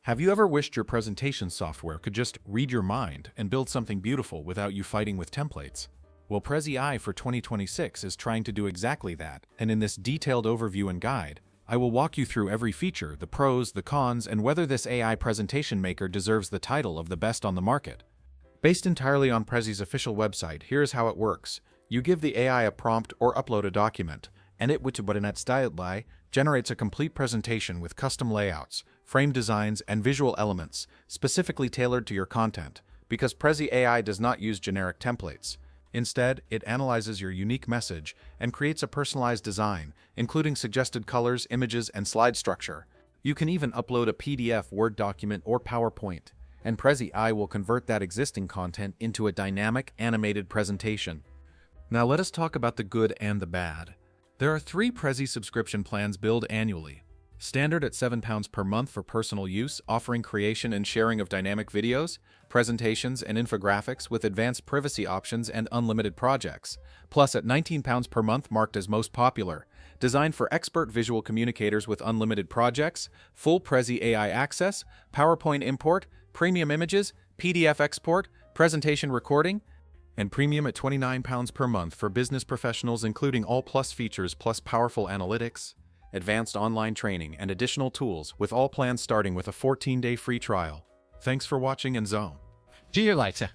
Have you ever wished your presentation software could just read your mind and build something beautiful without you fighting with templates? Well, Prezi for 2026 is trying to do exactly that, and in this detailed overview and guide, I will walk you through every feature, the pros, the cons, and whether this AI presentation maker deserves the title of the best on the market. Based entirely on Prezi's official website, here's how it works. You give the AI a prompt or upload a document, and it, which generates a complete presentation with custom layouts, frame designs, and visual elements specifically tailored to your content, because Prezi AI does not use generic templates. Instead, it analyzes your unique message and creates a personalized design, including suggested colors, images, and slide structure. You can even upload a PDF, Word document, or PowerPoint, and Prezi will convert that existing content into a dynamic, animated presentation. Now let us talk about the good and the bad. There are 3 Prezi subscription plans billed annually. Standard at £7 per month for personal use, offering creation and sharing of dynamic videos, presentations, and infographics with advanced privacy options and unlimited projects. Plus at £19 per month, marked as most popular. Designed for expert visual communicators with unlimited projects, full Prezi AI access, PowerPoint import, premium images, PDF export, presentation recording, and premium at £29 per month for business professionals, including all plus features plus powerful analytics, advanced online training, and additional tools, with all plans starting with a 14-day free trial. Thanks for watching and Zone. See you later.